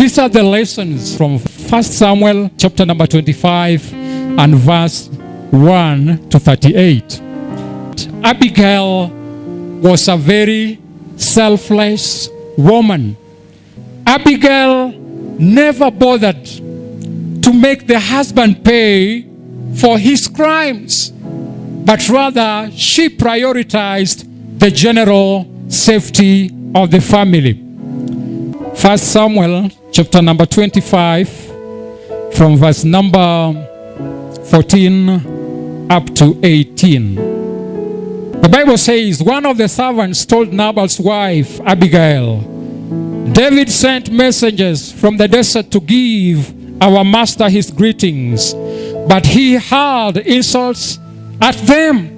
These are the lessons from 1 Samuel chapter number 25 and verse 1 to 38. Abigail was a very selfless woman. Abigail never bothered to make the husband pay for his crimes, but rather she prioritized the general safety of the family. 1 Samuel chapter number 25 from verse number 14 up to 18. The Bible says, one of the servants told Nabal's wife, Abigail, David sent messengers from the desert to give our master his greetings, but he hurled insults at them.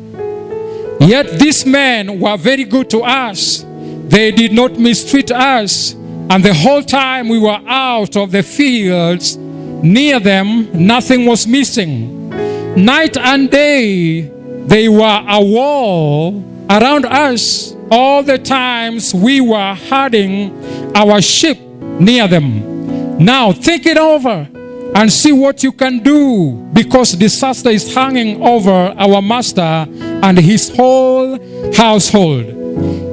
Yet these men were very good to us. They did not mistreat us, and the whole time we were out of the fields near them, nothing was missing. Night and day, they were a wall around us all the times we were herding our sheep near them. Now think it over and see what you can do, because disaster is hanging over our master and his whole household.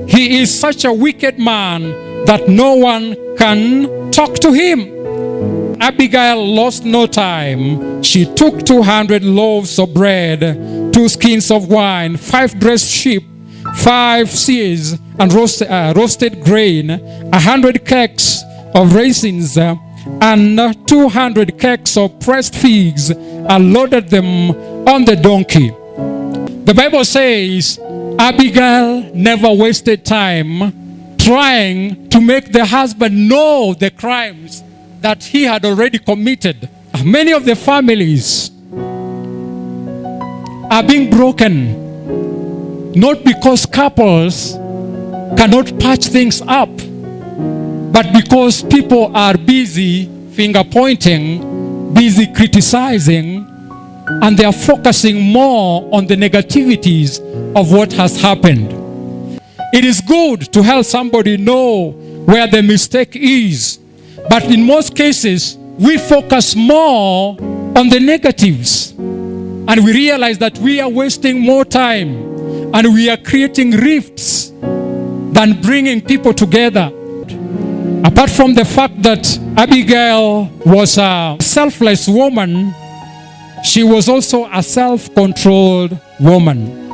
He is such a wicked man that no one can talk to him. Abigail lost no time. She took 200 loaves of bread, 2 skins of wine, 5 dressed sheep, 5 seers and roasted grain, 100 cakes of raisins, and 200 cakes of pressed figs, and loaded them on the donkey. The Bible says Abigail never wasted time trying to make the husband know the crimes that he had already committed. Many of the families are being broken, not because couples cannot patch things up, but because people are busy finger pointing, busy criticizing, and they are focusing more on the negativities of what has happened. It is good to help somebody know where the mistake is, but in most cases, we focus more on the negatives, and we realize that we are wasting more time and we are creating rifts than bringing people together. Apart from the fact that Abigail was a selfless woman, she was also a self-controlled woman.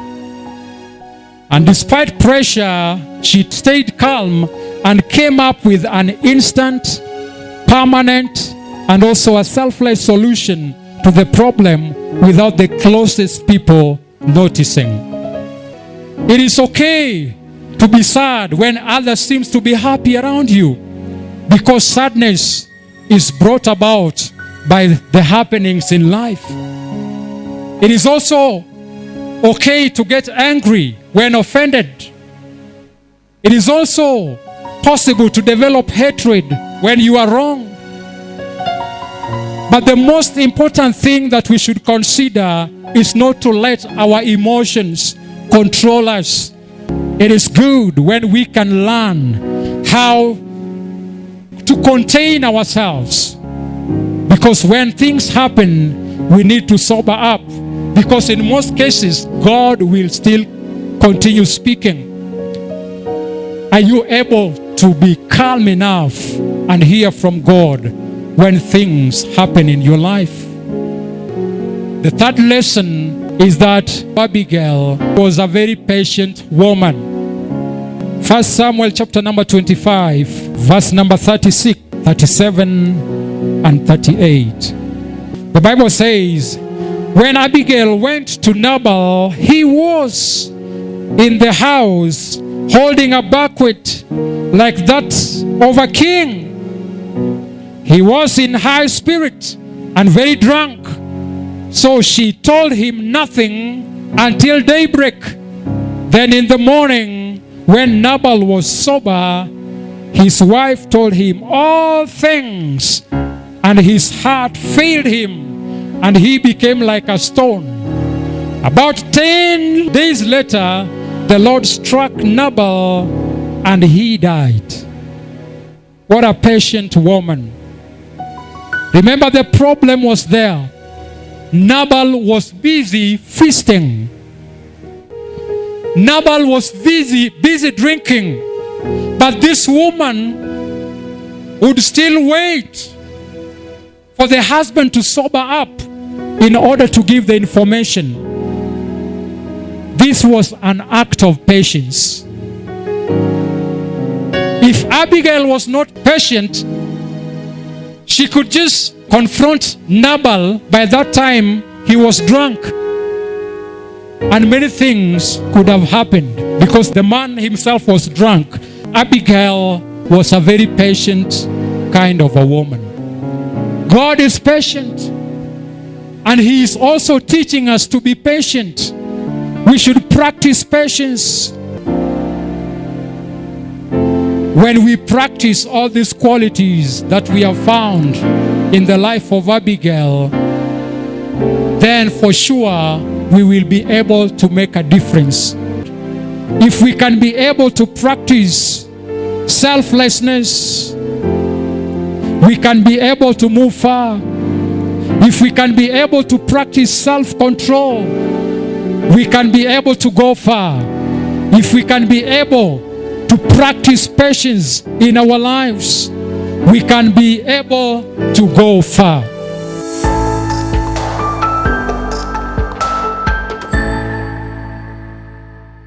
And despite pressure, she stayed calm and came up with an instant, permanent, and also a selfless solution to the problem without the closest people noticing. It is okay to be sad when others seem to be happy around you, because sadness is brought about by the happenings in life. It is also okay to get angry when offended. It is also possible to develop hatred when you are wrong. But the most important thing that we should consider is not to let our emotions control us. It is good when we can learn how to contain ourselves, because when things happen, we need to sober up, because in most cases, God will still continue speaking. Are you able to be calm enough and hear from God when things happen in your life? The third lesson is that Abigail was a very patient woman. 1 Samuel chapter number 25, verse number 36, 37, and 38. The Bible says, when Abigail went to Nabal, he was in the house holding a banquet like that of a king. He was in high spirit and very drunk. So she told him nothing until daybreak. Then in the morning, when Nabal was sober, his wife told him all things, and his heart failed him, and he became like a stone. About 10 days later, the Lord struck Nabal, and he died. What a patient woman. Remember, the problem was there. Nabal was busy feasting. Nabal was busy drinking. But this woman would still wait for the husband to sober up in order to give the information. This was an act of patience. If Abigail was not patient, she could just confront Nabal. By that time, he was drunk. And many things could have happened because the man himself was drunk. Abigail was a very patient kind of a woman. God is patient. And He is also teaching us to be patient. We should practice patience. When we practice all these qualities that we have found in the life of Abigail, then for sure we will be able to make a difference. If we can be able to practice selflessness, we can be able to move far. If we can be able to practice self-control, we can be able to go far. If we can be able to practice patience in our lives, we can be able to go far.